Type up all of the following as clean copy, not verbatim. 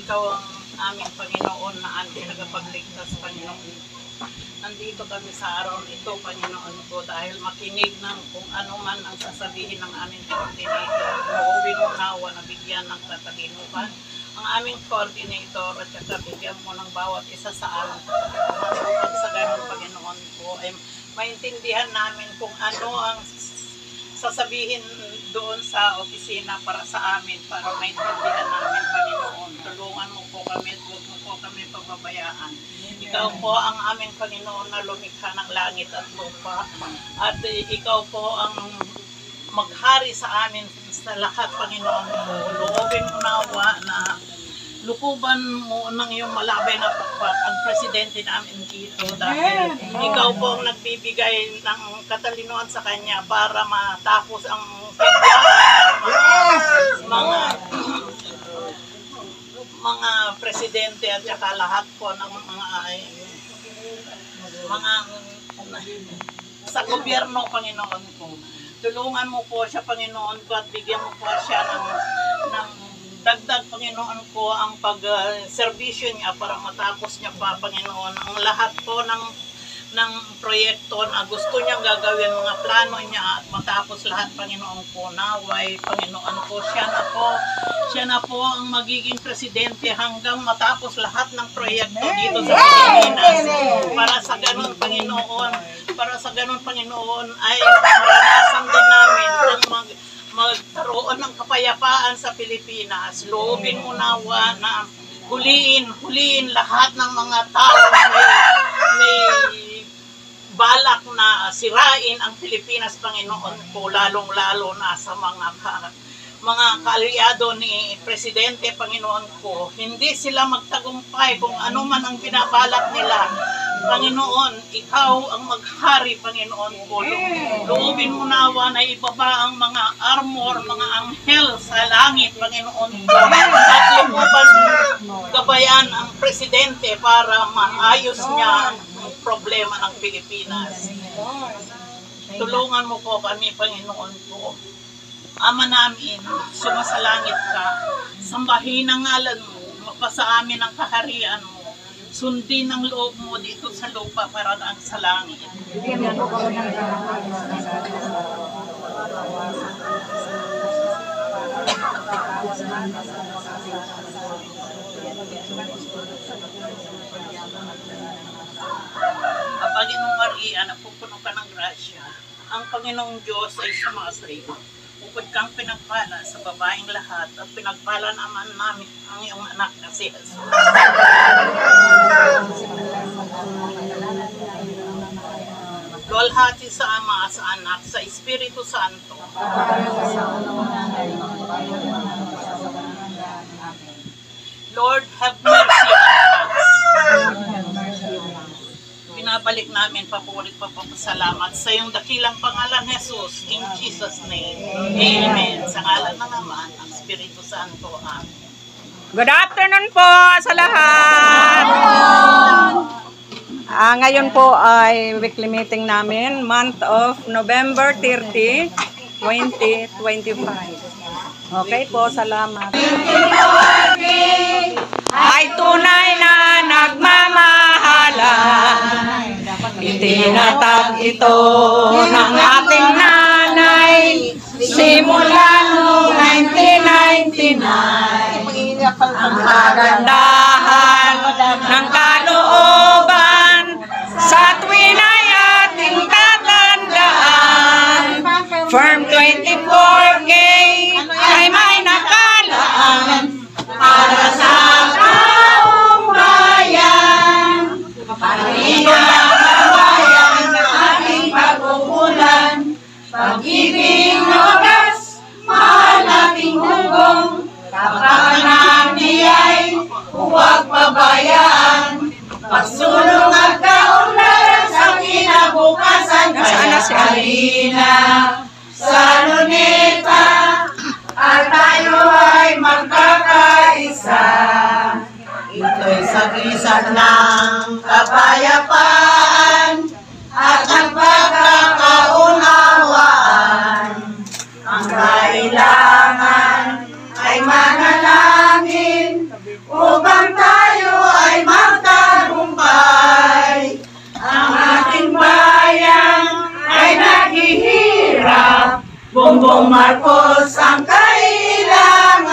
Ikaw ang aming Panginoon na aming tagapagligtas, Panginoon. Nandito kami sa araw ito, Panginoon ko, dahil makinig ng kung ano man ang sasabihin ng aming coordinator. Loobin mo nawa na bigyan ng katalinuhan ang aming coordinator at saka bigyan mo ng bawat isa sa amin. At sa ganun, Panginoon ko, ay maintindihan namin kung ano ang sasabihin doon sa opisina para sa amin, para maintindihan namin, Panginoon. Tulungan mo po kami at huwag mo po kami pababayaan. Ikaw po ang aming Panginoon na lumikha ng langit at lupa. At ikaw po ang maghari sa amin sa lahat, Panginoon mo. Loobin mo nawa na lukuban mo ng iyong malabay na pakpak ang presidente namin dito dahil ikaw po ang nagbibigay ng katalinuhan sa kanya para matapos ang mga presidente at saka lahat po ng mga sa gobyerno, Panginoon ko. Tulungan mo po siya, Panginoon ko, at bigyan mo po siya ng dagdag, Panginoon ko, ang pag-servisyo niya para matapos niya pa, Panginoon, ang lahat po ng proyekto na gusto niyang gagawin, mga plano niya at matapos lahat, Panginoon ko, naway, Panginoon ko, siya na po ang magiging presidente hanggang matapos lahat ng proyekto dito sa Pilipinas. Para sa ganun, Panginoon, ay maranasan din namin ang magkaroon ng kapayapaan sa Pilipinas. Loobin mo nawa na huliin lahat ng mga tao na may balak na sirain ang Pilipinas, Panginoon ko, lalong-lalo na sa mga kaalyado ni Presidente, Panginoon ko. Hindi sila magtagumpay kung ano man ang binabalak nila. Panginoon, ikaw ang maghari, Panginoon ko. Loobin mo nawa na ibaba ang mga armor, mga anghel sa langit, Panginoon ko. At lukuban gabayan ang Presidente para maayos niya ang problema ng Pilipinas. Tulungan mo po kami, Panginoon ko. Ama namin, sumasalangit ka, sambahin ang ngalan mo, mapasa amin ang kaharian mo, sundin ang loob mo dito sa lupa para ang sa langit. Panginoong Maria, napupuno ka ng grasya, ang Panginoong Diyos ay sumasayo. Bukod kang pinagpala sa babaeng lahat at pinagpala naman namin ang iyong anak na si Jesus. Luwalhati sa Ama, sa Anak, sa Espiritu Santo. Lord, have mercy on us. Pinabalik namin, papasalamat sa iyong dakilang pangalan, Jesus, in Jesus' name. Amen. Sa ngalan ng Ama, ang Espiritu Santo. Amen. Good afternoon po sa lahat. Ngayon po ay weekly meeting namin, month of November 30, 2025. Okay po, salamat. Ay tunay na nagmamahalan, itinatag ito ng ating nanay, simula noong 1999. Ang kagandahan ng kalooban sa tuwin ay ating tatandaan. Firm 24K ay may nakalaan para sa taong bayan. Palinagabayan ng ating pagkukulan, pag-ibig wagas, mahal ating hugong, kapakanan niya'y huwag pabayaan, pagsulong at kaunlaran sa kinabukasan, kaya halina sa luneta, at tayo ay magkakaisa. Ito'y sagisag ng kapayapaan at ng pagkakaunawaan. Ang kailangan ay manalangin upang Bongbong Marcos ang kailangan.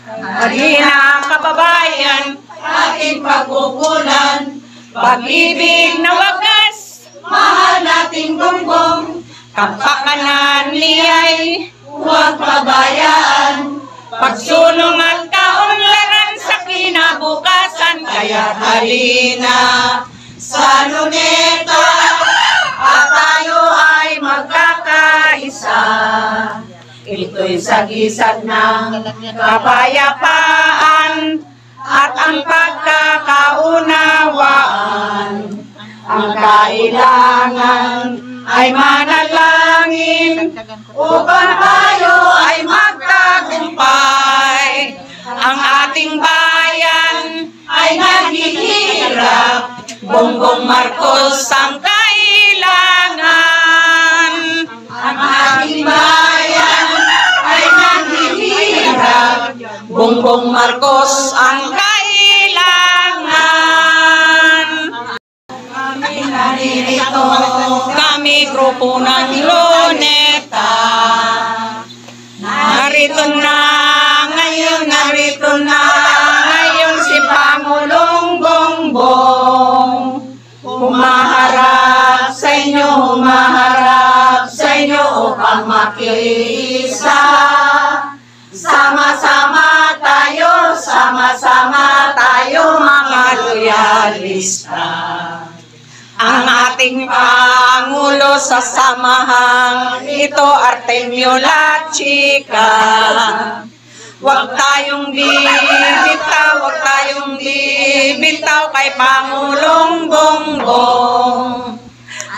Halina kababayan, Ating pagkukulan, pag-ibig na wagas, mahal nating Bongbong, kapakanan niya'y huwag pabayaan. pagsulong at kaunlaran sa kinabukasan. Kaya halina Sa luneta, at tayo ay magkakaisa. ito'y sagisag ng Kapayapaan at ang pagkakaunawaan. ang kailangan Ay manalangin upang tayo ay magtagumpay. Ang ating bayan ay naghihirap. Bongbong Marcos ang kailangan. Ang ating bayan ay naghihirap. Bongbong Marcos ang kailangan. Naririto Kami grupo ng Luneta. Narito na ngayon si Pangulong Bongbong. Humaharap sa inyo upang makiisa. Sama-sama tayo mga loyalista. ang ating Pangulo sa samahang ito, Artemio Lachica. Huwag tayong bibitaw kay Pangulong Bongbong.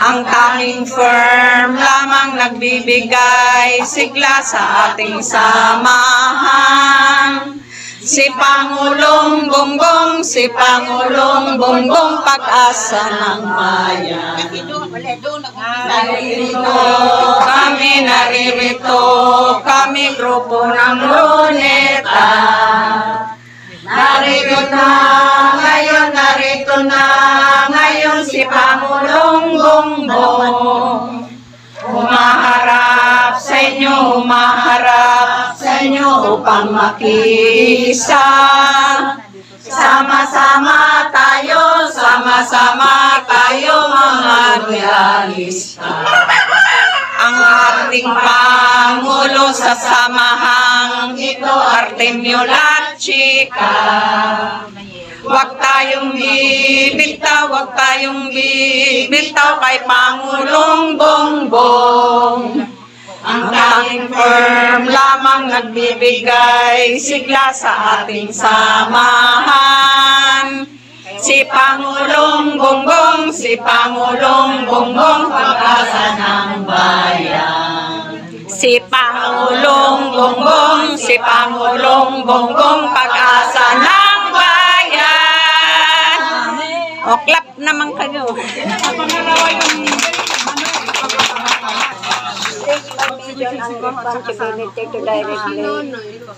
Ang tanging firm lamang nagbibigay sigla sa ating samahan. Si Pangulong Bongbong, pag-asa ng bayan. Naririto kami grupo ng Luneta. Narito na ngayon si Pangulong Bongbong. Humaharap sa inyo upang makiisa. Sama-sama tayo mga loyalista. Ang ating Pangulo sa samahang ito, Artemio Lachica. Huwag tayong bibitaw kay Pangulong Bongbong. Ang tanging firm lamang nagbibigay sigla sa ating samahan. Si Pangulong Bongbong, pag-asa ng bayan. Si Pangulong Bongbong, pag-asa ng bayan. O, clap naman kayo. Take and responsibility to directly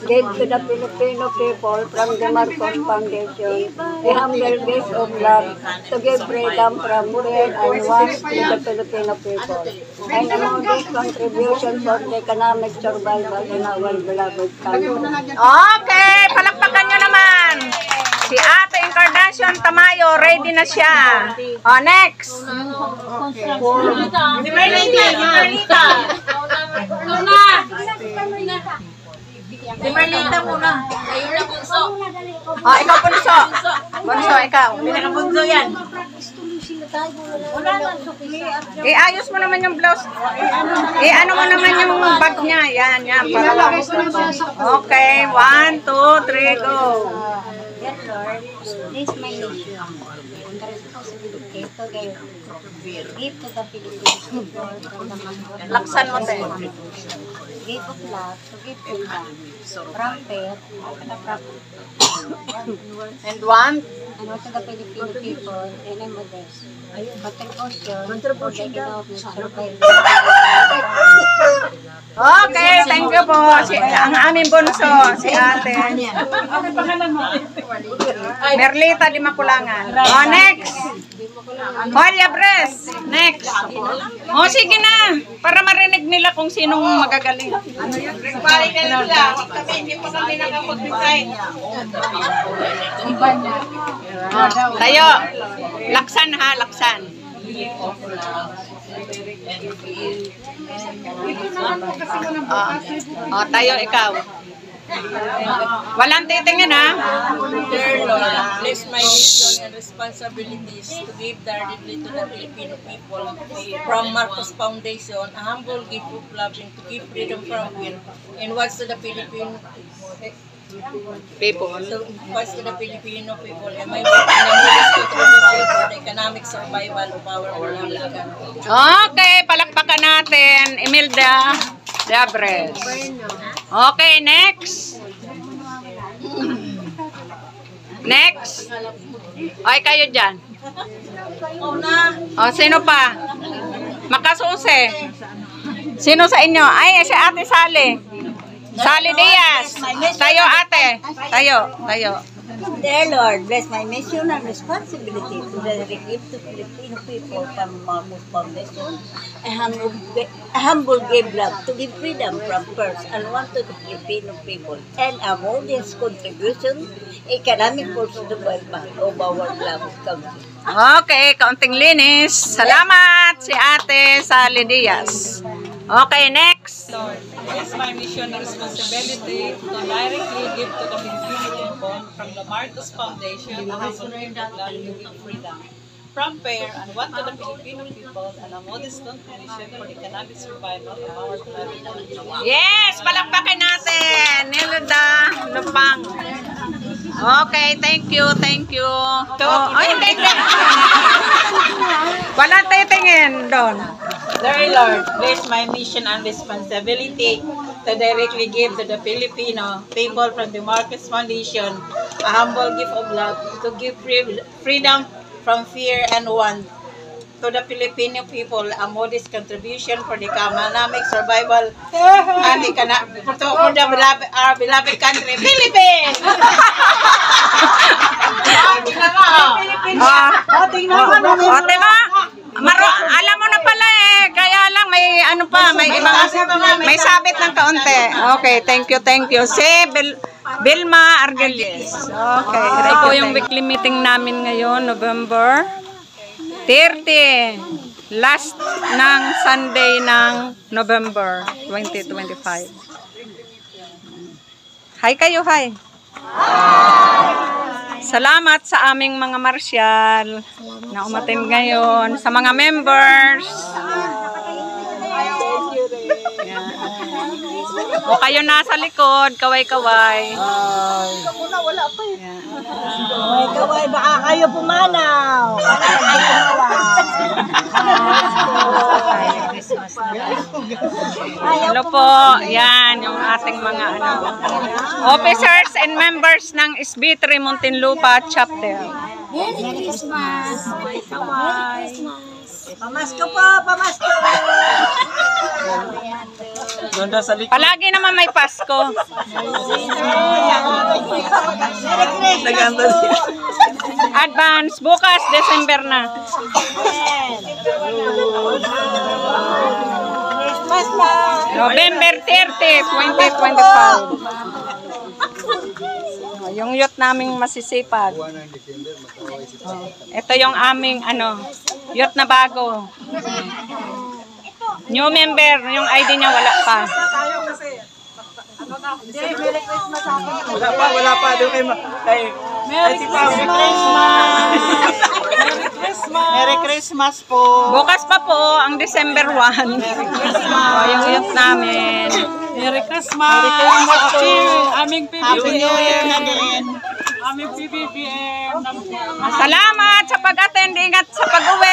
give to the Filipino people from the Marcos Foundation a humble gift of love to give freedom from fear and want to the Filipino people. And among these contributions for the economic survival in our beloved country. Okay, palakpakan nyo naman. Si Ate Encarnacion Tamayo, ready na siya. O, next. Si Marlita. Si Marlita muna. O, ikaw Bunso. Bunso, ikaw. Pinakabunso yan. Iayos mo naman yung blouse. Ano mo naman yung bag niya. Yan. Para okay, 1, 2, 3, go. Dear Lord, this my nation, and the responsibility to give to the Philippines people from the Marcos. Laksan mo, te. Give of love to give freedom from fear and the property. And 1. And also the Filipino people and their mothers. Contribution for the economic survival. Okay, thank you po. Ang aming bunso, si ate. Merlita di Makulangan. Oh, next. Julia Bres. Next. Oh, sige na. Para marinig nila kung sinong magagaling. Balik na nila. Kami, hindi pa kami nakapag-decide. Tayo. Laksan ha, laksan. Tayo ikaw. Walang titingin ha. Dear Lord, bless my mission and responsibilities to give directly to the Filipino people from Marcos Foundation, a humble gift of loving to give freedom from fear and what's to the Filipino People. so what's to the Filipino people and my work in the ministry to for the economic survival of our beloved country. Okay, palakpakan natin. Imelda Dabres. Okay, next. Next. Okay, kayo dyan. O, sino pa? Makasusi. Sino sa inyo? Ay, si Ate Sally. Sally Diaz. Tayo, ate. Tayo. Dear Lord, bless my mission and responsibility to dedicate to Filipino people from Marcos Foundation, a humble give love to give freedom from curse and want to the Filipino people, and a modest contribution, economic force to the welfare of our beloved country. Okay, kaunting linis. Salamat si Ate Sally Diaz. Okay, next. Lord, it's my mission and responsibility to directly give to the Filipino people from the Marcos Foundation a humble gift of love to give freedom from fear and what to the Filipino people and a modest contribution for the economic survival of our beloved country. Yes, palakpakin natin. Nilda Lupang. Okay, thank you. Oh, hindi. Walang titingin doon. Dear Lord, bless my mission and responsibility to directly give to the Filipino people from the Marcos Foundation a humble gift of love to give freedom from fear and want to the Filipino people, a modest contribution for the economic survival and for our beloved country, Philippines! Alam mo na pala eh. Kaya lang may ano pa, may ibang may sabit ng kaunti. Okay, thank you. Si Vilma Argelis. Okay, ito po yung weekly meeting namin ngayon, November 30. Last ng Sunday ng November 2025. Hi kayo, hi. Salamat sa aming mga marsyal na umattend ngayon, sa mga members. Yan. O kayo nasa likod, kaway-kaway. Kaway, baka kayo pumanaw. Hello po, yan yung ating mga officers and members ng SB3 Muntinlupa Chapter. Merry Christmas! Pamasko po, pamasko! Palagi naman may Pasko. Advance, bukas, December na. Christmas pa! November 30, 2025. Yung youth naming masisipag. Ito yung aming youth na bago. New member, yung ID niya wala pa. Wala pa. Doon kay Merry Christmas po! Bukas pa po, ang December 1. Yung youth namin. Merry Christmas! Aming PBBM! Aming PBBM! Salamat sa pag-attend. Ingat sa pag-uwi.